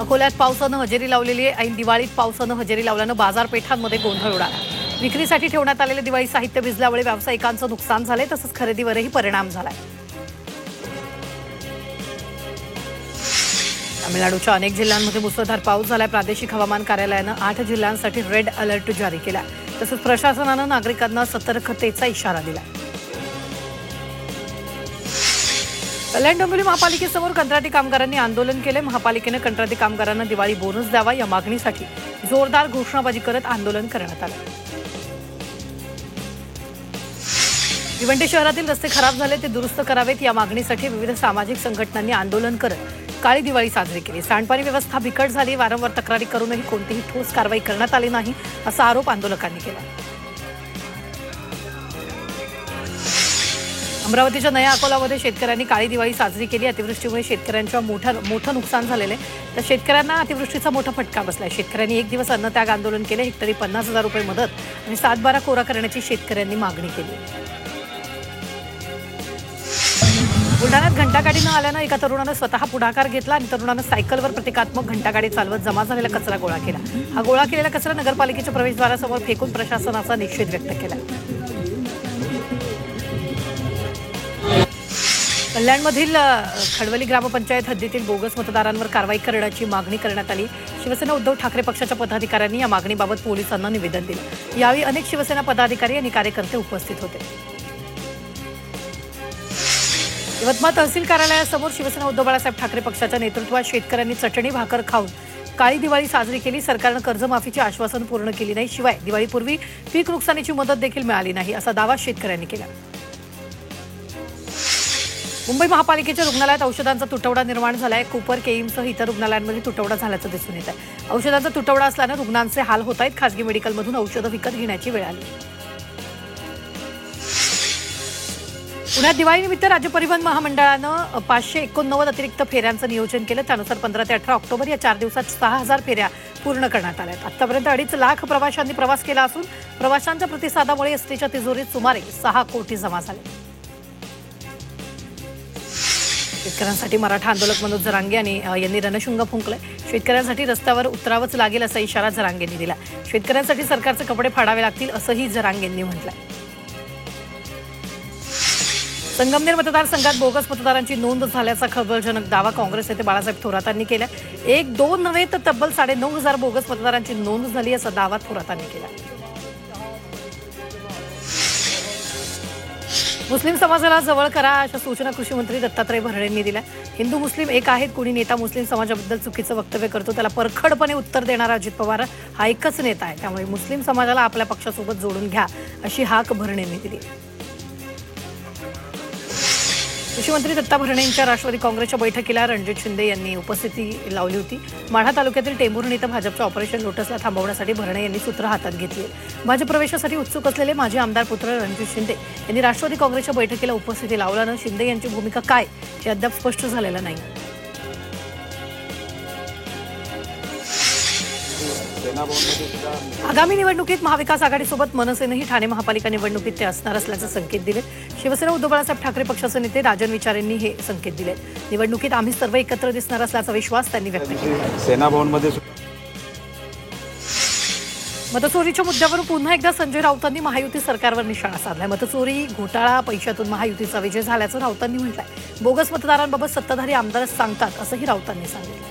अकोल्यात पावसानं हजेरी लावलेली आहे। ऐन दिवाळीत पावसानं हजेरी लावल्यानं बाजारपेठांमध्ये गोंधळ उडाला। विक्रीसाठी ठेवण्यात आलेले दिवाळी साहित्य भिजल्यामुळे व्यावसायिकांचं नुकसान झाले, तसंच खरेदीवरही परिणाम झालाय। तामिळनाडूच्या अनेक जिल्ह्यांमध्ये मुसळधार पाऊस झालाय। प्रादेशिक हवामान कार्यालयानं 8 जिल्ह्यांसाठी रेड अलर्ट जारी केला, तसंच प्रशासनानं नागरिकांना सतर्कतेचा इशारा दिला। कल्याण डोंबिवली महापालिकेसमोर कंत्राटी कामगारांनी आंदोलन केले। महापालिकेने कंत्राटी कामगारांना दिवाळी बोनस द्यावा या मागणीसाठी जोरदार घोषणाबाजी करत आंदोलन करण्यात आले। भिवंडी शहरातील रस्ते खराब झाले, ते दुरुस्त करावेत या मागणीसाठी विविध सामाजिक संघटनांनी आंदोलन करत काळी दिवाळी साजरी केली। सांडपाणी व्यवस्था बिकट झाली, वारंवार तक्रारी करूनही कोणतीही ठोस कारवाई करण्यात आली नाही, असा आरोप आंदोलकांनी केला। अमरावतीच्या नया अकोलामध्ये शेतकऱ्यांनी काळी दिवाळी साजरी केली। अतिवृष्टीमुळे शेतकऱ्यांच्या मोठं नुकसान झालेलं आहे, तर शेतकऱ्यांना अतिवृष्टीचा मोठा फटका बसलाय। शेतकऱ्यांनी एक दिवस अन्नत्याग आंदोलन केले। हेक्टरी 50,000 रुपये मदत आणि 7/12 कोरा करण्याची शेतकऱ्यांनी मागणी केली। बुलढाण्यात घंटागाडी न आल्यानं एका तरुणानं स्वतः पुढाकार घेतला आणि तरुणानं सायकलवर प्रतिकात्मक घंटागाडी चालवत जमा झालेला कचरा गोळा केला। हा गोळा केलेला कचरा नगरपालिकेच्या प्रवेशद्वारासमोर फेकून प्रशासनाचा निषेध व्यक्त केला। कल्याणमधील खडवली ग्रामपंचायत हद्दीतील बोगस मतदारांवर कारवाई करण्याची मागणी करण्यात आली। शिवसेना उद्धव ठाकरे पक्षाच्या पदाधिकाऱ्यांनी या मागणीबाबत पोलिसांना निवेदन दिलं। यावेळी अनेक शिवसेना पदाधिकारी आणि कार्यकर्ते उपस्थित होते। यवतमाळ तहसील कार्यालयासमोर शिवसेना उद्धव बाळासाहेब ठाकरे पक्षाच्या नेतृत्वात शेतकऱ्यांनी चटणी भाकर खाऊन काळी दिवाळी साजरी केली। सरकारनं कर्जमाफीची आश्वासन पूर्ण केली नाही, शिवाय दिवाळीपूर्वी पीक नुकसानीची मदत देखील मिळाली नाही, असा दावा शेतकऱ्यांनी केला। मुंबई महापालिकेच्या रुग्णालयात औषधांचा तुटवडा निर्माण झालाय। कूपर, केईमसह इतर रुग्णालयांमध्ये तुटवडा झाल्याचं दिसून येत आहे। औषधांचा तुटवडा असल्यानं रुग्णांचे हाल होत आहेत। खासगी मेडिकलमधून औषधं विकत घेण्याची वेळ आली। पुण्यात दिवाळीनिमित्त राज्य परिवहन महामंडळानं 589 अतिरिक्त फेऱ्यांचं नियोजन केलं। त्यानुसार 15 ते 18 ऑक्टोबर या 4 दिवसात 6,000 फेऱ्या पूर्ण करण्यात आल्या। आतापर्यंत 2.5 लाख प्रवाशांनी प्रवास केला असून प्रवाशांच्या प्रतिसादामुळे एसटीच्या तिजोरीत सुमारे 6 कोटी जमा झाले। शेतकऱ्यांसाठी मराठा आंदोलक मनोज जरांगे यांनी रणशुंग फुंकलंय। शेतकऱ्यांसाठी रस्त्यावर उतरावंच लागेल असा इशारा जरांगेंनी दिला। शेतकऱ्यांसाठी सरकारचे कपडे फाडावे लागतील असंही जरांगेंनी म्हटलंय। संगमनेर मतदारसंघात बोगस मतदारांची नोंद झाल्याचा खळबळजनक दावा काँग्रेस नेते बाळासाहेब थोरातांनी केला। 1-2 नव्हे तर तब्बल 9,500 बोगस मतदारांची नोंद झाली असा दावा थोरातांनी केला। मुस्लिम समाजाला जवळ करा अशा सूचना कृषी मंत्री दत्तात्रय भरणेंनी दिल्या। हिंदू मुस्लिम एक आहेत, कोणी नेता मुस्लिम समाजाबद्दल चुकीचं वक्तव्य करतो त्याला परखडपणे उत्तर देणारा अजित पवार हा एकच नेता आहे, त्यामुळे मुस्लिम समाजाला आपल्या पक्षासोबत जोडून घ्या अशी हाक भरणेंनी दिली। कृषी मंत्री दत्ता भरणे यांच्या राष्ट्रवादी काँग्रेसच्या बैठकीला रणजित शिंदे यांनी उपस्थिती लावली होती। माढा तालुक्यातील टेंभुर्णी इथं भाजपच्या ऑपरेशन लोटसला थांबवण्यासाठी भरणे यांनी सूत्र हातात घेतली। भाजप प्रवेशासाठी उत्सुक असलेले माजी आमदार पुत्र रणजित शिंदे यांनी राष्ट्रवादी काँग्रेसच्या बैठकीला उपस्थिती लावल्यानं शिंदे यांची भूमिका काय हे अद्याप स्पष्ट झालेलं नाही। आगामी निवडणुकीत महाविकास आघाडीसोबत मनसेनंही ठाणे महापालिका निवडणुकीत ते असणार असल्याचे संकेत दिले। शिवसेना उद्धव बाळासाहेब ठाकरे पक्षाचे नेते राजन विचारेंनी हे संकेत दिले। निवडणुकीत आम्ही सर्व एकत्र दिसणार असल्याचा विश्वास त्यांनी व्यक्त केला। सेना भवनमध्ये मतचोरीच्या मुद्द्यावरून पुन्हा एकदा संजय राऊतांनी महायुती सरकारवर निशाणा साधलाय। मतचोरी, घोटाळा, पैशातून महायुतीचा विजय झाल्याचं राऊतांनी म्हटलंय। बोगस मतदारांबाबत सत्ताधारी आमदारच सांगतात असंही राऊतांनी सांगितलं।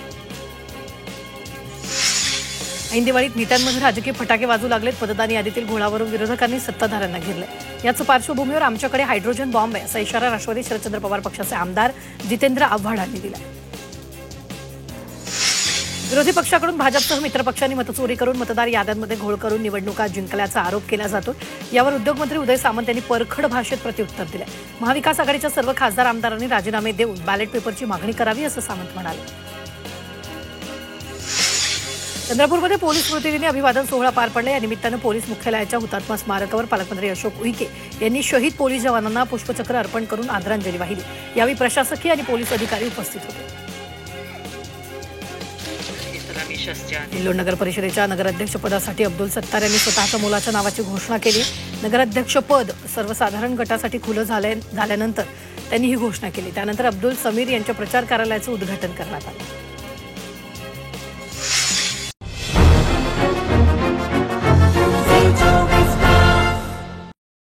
ऐन दिवाळीत नेत्यांमध्ये राजकीय फटाके वाजू लागलेत। मतदान यादीतील घोळावरून विरोधकांनी सत्ताधाऱ्यांना घेरलंय। याच पार्श्वभूमीवर आमच्याकडे हायड्रोजन बॉम्ब आहे असा इशारा राष्ट्रवादी शरदचंद्र पवार पक्षाचे आमदार जितेंद्र आव्हाड यांनी दिला। विरोधी पक्षाकडून भाजपसह मित्रपक्षांनी मतचोरी करून मतदार याद्यांमध्ये घोळ करून निवडणुका जिंकल्याचा आरोप केला जातो। यावर उद्योगमंत्री उदय सामंत यांनी परखड भाषेत प्रत्युत्तर दिलं। महाविकास आघाडीच्या सर्व खासदार आमदारांनी राजीनामे देऊन बॅलेट पेपरची मागणी करावी असं सामंत म्हणाले। चंद्रपूरमध्ये पोलीस स्मृतिदिनी अभिवादन सोहळा पार पडला। या निमित्तानं पोलीस मुख्यालयाच्या हुतात्मा स्मारकावर पालकमंत्री अशोक उईके यांनी शहीद पोलीस जवानांना पुष्पचक्र अर्पण करून आदरांजली वाहिली। यावेळी प्रशासकीय आणि पोलीस अधिकारी उपस्थित होते। सिल्लोड नगर परिषदेच्या नगराध्यक्षपदासाठी अब्दुल सत्तार यांनी स्वतःच्या मुलाच्या नावाची घोषणा केली। नगराध्यक्षपद सर्वसाधारण गटासाठी खुलं झाल्यानंतर त्यांनी ही घोषणा केली। त्यानंतर अब्दुल समीर यांच्या प्रचार कार्यालयाचं उद्घाटन करण्यात आलं।